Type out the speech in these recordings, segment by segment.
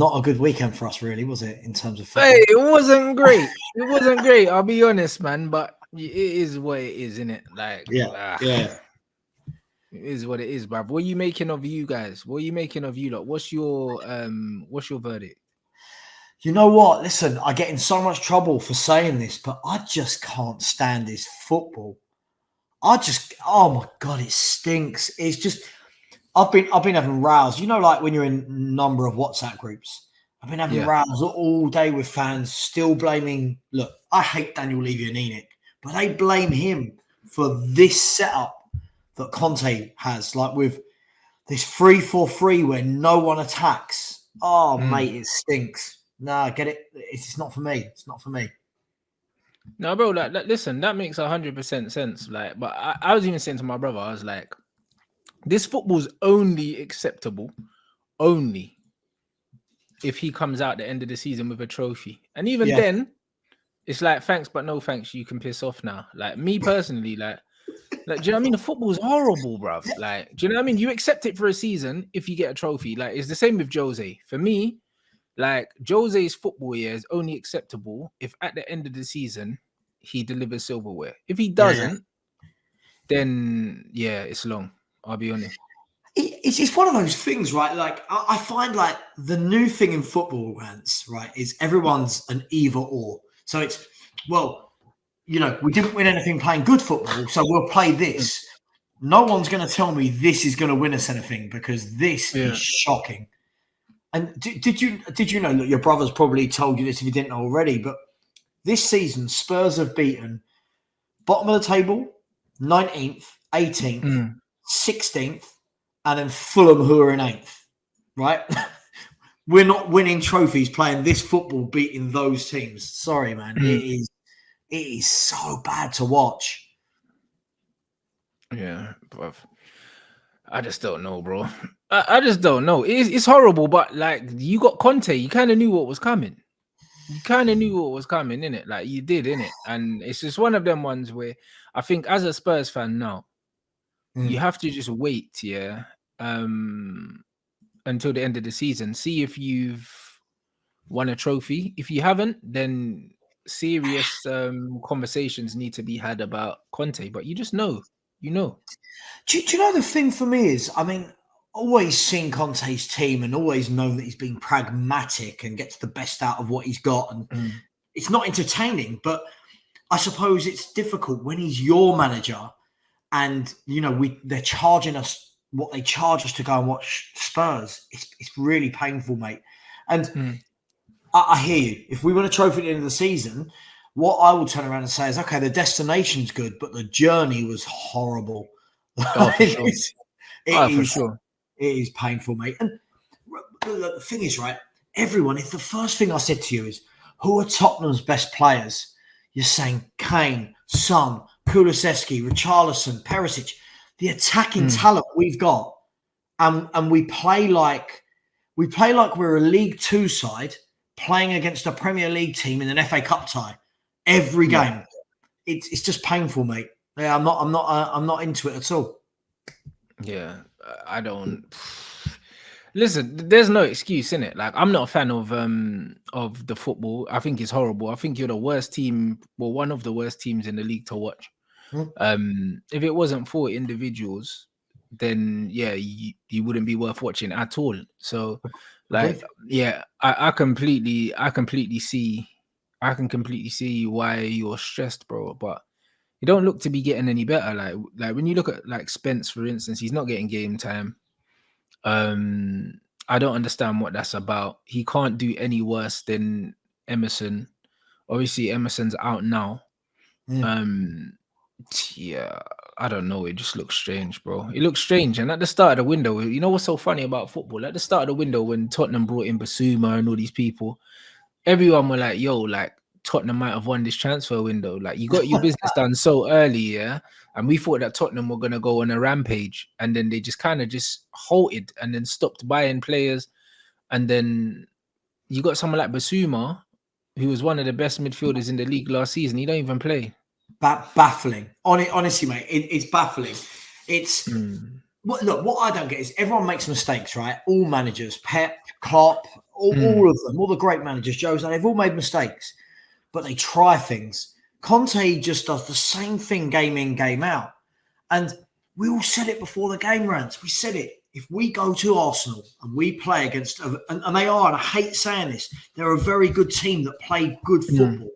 a good weekend for us, really, was it? In terms of football? Hey, it wasn't great. It wasn't great. I'll be honest, man. But it is what it is, isn't it? Like, yeah. It is what it is, bruv. What are you making of you guys? What are you making of you lot? What's your verdict? You know what? Listen, I get in so much trouble for saying this, but I just can't stand this football. Oh my God, it stinks. It's just, I've been having rows. You know, like when you're in a number of WhatsApp groups, I've been having rows all day with fans, still blaming. Look, I hate Daniel Levy and Enoch, but they blame him for this setup that Conte has, like with this 3-4-3 where no one attacks. Oh, mate, it stinks. Nah, get it. It's not for me. It's not for me. No, bro. Like listen, that makes 100% sense. Like, but I was even saying to my brother, I was like, this football's only acceptable, only if he comes out the end of the season with a trophy, and even then, it's like thanks but no thanks. You can piss off now. Like me personally, like, do you know what I mean? The football's horrible, bruv. Like, do you know what I mean? You accept it for a season if you get a trophy. Like, it's the same with Jose. For me, like Jose's football year is only acceptable if at the end of the season he delivers silverware. If he doesn't, then it's long. I'll be honest. It's one of those things, right? Like I find like the new thing in football, Rants, right, is everyone's an either or. So it's, well, you know, we didn't win anything playing good football, so we'll play this. No one's going to tell me this is going to win us anything because this is shocking. And did you know that your brother's probably told you this if you didn't know already, but this season Spurs have beaten bottom of the table, 19th, 18th, 16th, and then Fulham, who are in 8th, right? We're not winning trophies playing this football, beating those teams. Sorry, man. It is so bad to watch. Yeah, bruv. I just don't know, bro. I just don't know. It's horrible, but like you got Conte, you kind of knew what was coming. You kind of knew what was coming, innit? Like you did, innit? And it's just one of them ones where I think as a Spurs fan now, you have to just wait, until the end of the season. See if you've won a trophy. If you haven't, then serious conversations need to be had about Conte. But you just know, you know. Do you know the thing for me is, I mean, always seen Conte's team and always known that he's been pragmatic and gets the best out of what he's got. And it's not entertaining, but I suppose it's difficult when he's your manager and, you know, they're charging us what they charge us to go and watch Spurs. It's really painful, mate. And I hear you. If we win a trophy at the end of the season, what I will turn around and say is, okay, the destination's good, but the journey was horrible. Oh, for sure. For sure. It is painful, mate. And the thing is, right, everyone, if the first thing I said to you is, who are Tottenham's best players? You're saying Kane, Son, Kulusevski, Richarlison, Perisic. The attacking talent we've got, and we play like we're a League Two side playing against a Premier League team in an FA Cup tie every game. It's just painful, mate. Yeah, I'm not into it at all. Yeah, I don't. Listen, there's no excuse in it. Like, I'm not a fan of the football. I think it's horrible. I think you're the worst team, well, one of the worst teams in the league to watch. If it wasn't for individuals, then you wouldn't be worth watching at all. So, like, I completely see why you're stressed, bro. But you don't look to be getting any better. Like when you look at like Spence, for instance, he's not getting game time. I don't understand what that's about. He can't do any worse than Emerson. Obviously, Emerson's out now. I don't know. It just looks strange, bro. It looks strange. And at the start of the window, you know what's so funny about football? At the start of the window, when Tottenham brought in Basuma and all these people, everyone were like, yo, like, Tottenham might have won this transfer window. Like, you got your business done so early, and we thought that Tottenham were going to go on a rampage, and then they just kind of just halted and then stopped buying players. And then you got someone like Basuma, who was one of the best midfielders in the league last season. He don't even play. Baffling. Honestly, mate, it's baffling. It's look, what I don't get is everyone makes mistakes, right? All managers, Pep, Klopp, All of them, all the great managers, Jose, they've all made mistakes, but they try things. Conte just does the same thing game in, game out. And we all said it before the game, Rants. We said it. If we go to Arsenal and we play against, and they are, and I hate saying this, they're a very good team that play good football.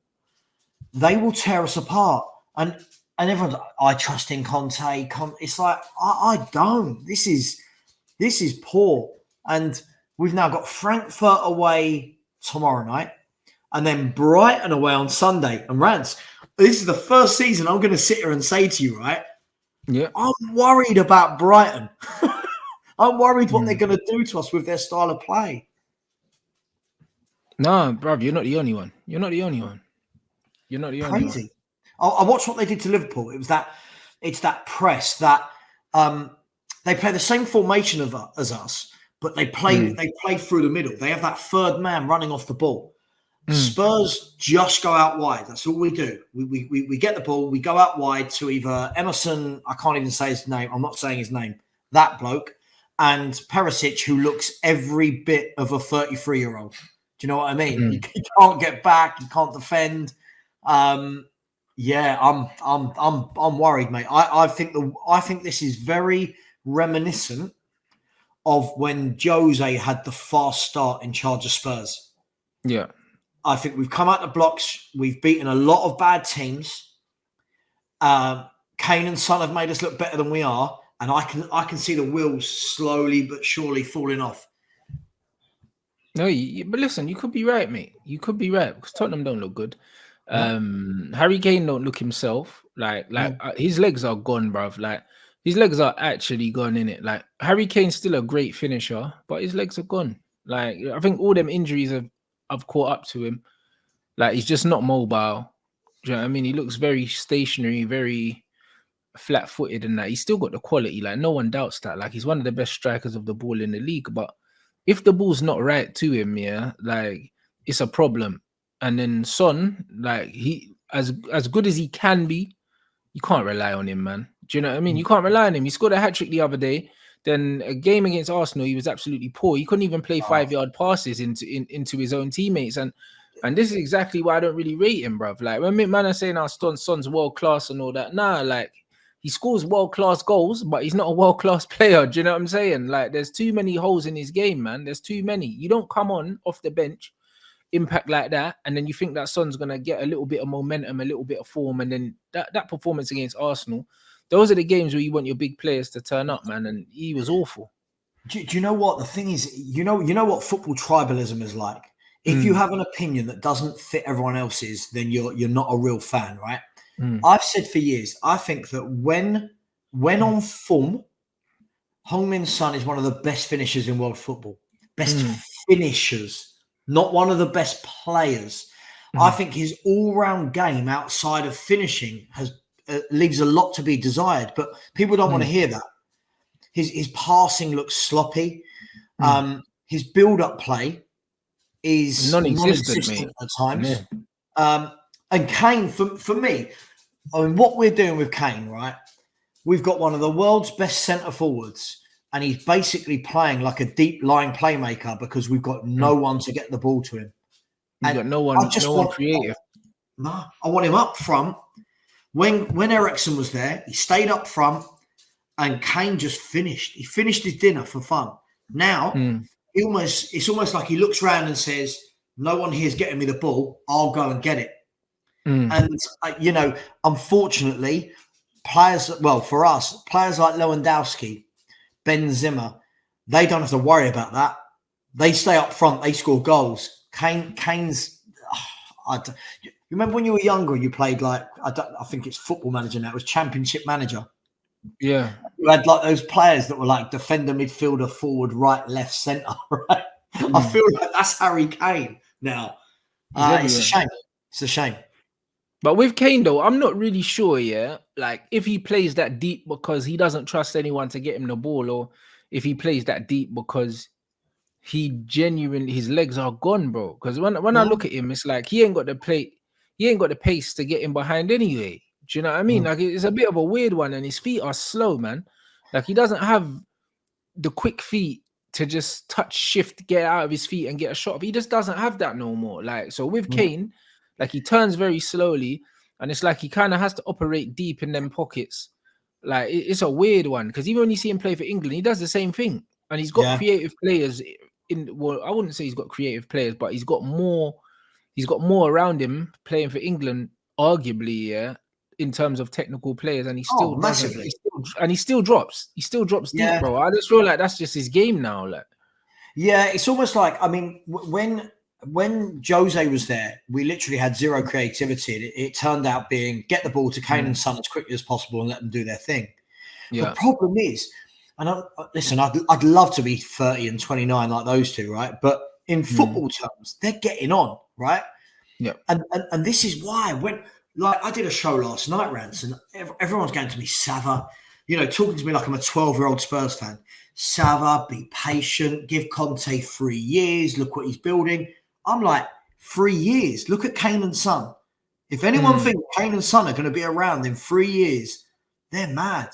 They will tear us apart. And everyone's like, I trust in Conte. It's like, I don't. This is poor. And we've now got Frankfurt away tomorrow night and then Brighton away on Sunday. And Rants, this is the first season I'm going to sit here and say to you, right? Yeah. I'm worried about Brighton. I'm worried what they're going to do to us with their style of play. No, bruv, you're not the only one. You're not the only one. You're not the only one. Crazy. I watched what they did to Liverpool. It's that press that they play the same formation as us, but they play through the middle. They have that third man running off the ball. Spurs just go out wide. That's all we do. We get the ball, we go out wide to either Emerson, I can't even say his name, I'm not saying his name, that bloke, and Perisic, who looks every bit of a 33-year-old. Do you know what I mean? He can't get back, he can't defend. Yeah, I'm worried, mate. I think this is very reminiscent of when Jose had the fast start in charge of Spurs. Yeah. I think we've come out the blocks. We've beaten a lot of bad teams. Kane and Son have made us look better than we are, and I can see the wheels slowly but surely falling off. No, but listen, you could be right, mate. You could be right because Tottenham don't look good. Harry Kane don't look himself. Like his legs are gone, bruv. Like his legs are actually gone, in it. Like Harry Kane's still a great finisher, but his legs are gone. Like I think all them injuries have caught up to him. Like he's just not mobile. Do you know what I mean? He looks very stationary, very flat-footed, and that he's still got the quality. Like no one doubts that. Like he's one of the best strikers of the ball in the league. But if the ball's not right to him, yeah, like it's a problem. And then Son, like he as good as he can be, you can't rely on him, man. Do you know what I mean? You can't rely on him. He scored a hat-trick the other day. Then a game against Arsenal, he was absolutely poor. He couldn't even play 5-yard passes into his own teammates. And this is exactly why I don't really rate him, bruv. Like when man are saying our Son's world class and all that, nah, like he scores world class goals, but he's not a world class player. Do you know what I'm saying? Like there's too many holes in his game, man. There's too many. You don't come on off the bench, impact like that, and then you think that Son's gonna get a little bit of momentum, a little bit of form, and then that performance against Arsenal, those are the games where you want your big players to turn up, man. And he was awful. Do you know what the thing is? You know what football tribalism is like. If you have an opinion that doesn't fit everyone else's, then you're not a real fan, right? I've said for years, I think that when on form, Heung-min Son is one of the best finishers in world football. Best finishers, not one of the best players. I think his all-round game outside of finishing leaves a lot to be desired, but people don't want to hear that. His passing looks sloppy. His build-up play is non-existent at times. Yeah. And Kane, for me, I mean, what we're doing with Kane, right? We've got one of the world's best centre forwards, and he's basically playing like a deep line playmaker because we've got no one to get the ball to him. You've got no one creative. No, I want him up front. When Eriksen was there, he stayed up front, and Kane just finished. He finished his dinner for fun. Now, it's almost like he looks around and says, no one here is getting me the ball. I'll go and get it. And, unfortunately, for us, players like Lewandowski, Benzema, they don't have to worry about that. They stay up front. They score goals. Kane's... you remember when you were younger, you played I think it's Football Manager now. It was Championship Manager. Yeah. You had like those players that were like defender, midfielder, forward, right, left, centre, right? I feel like that's Harry Kane now. It's a shame. It's a shame. But with Kane, though, I'm not really sure, yeah, like if he plays that deep because he doesn't trust anyone to get him the ball, or if he plays that deep because he genuinely, his legs are gone, bro. Because when I look at him, it's like he ain't got the pace to get him behind anyway. Do you know what I mean? Like it's a bit of a weird one, and his feet are slow, man. Like he doesn't have the quick feet to just touch, shift, get out of his feet and get a shot. He just doesn't have that no more. Like, so with Kane, like he turns very slowly, and it's like he kind of has to operate deep in them pockets. Like it's a weird one, because even when you see him play for England, he does the same thing, and he's got creative players in. Well, I wouldn't say he's got creative players, but he's got more. He's got more around him playing for England, arguably, yeah, in terms of technical players, and he still doesn't. He still drops. He still drops deep, bro. I just feel like that's just his game now. Like, yeah, it's almost like, I mean, when Jose was there, we literally had zero creativity. It turned out being get the ball to Kane and Son as quickly as possible and let them do their thing. Yeah. The problem is, and listen, I'd love to be 30 and 29 like those two, right? But in football terms, they're getting on, right? Yeah. And this is why when, like, I did a show last night, Rants, and everyone's going to me, Sava, you know, talking to me like I'm a 12-year-old Spurs fan. Sava, be patient, give Conte 3 years, look what he's building. I'm like, 3 years. Look at Kane and Son. If anyone thinks Kane and Son are going to be around in 3 years, they're mad.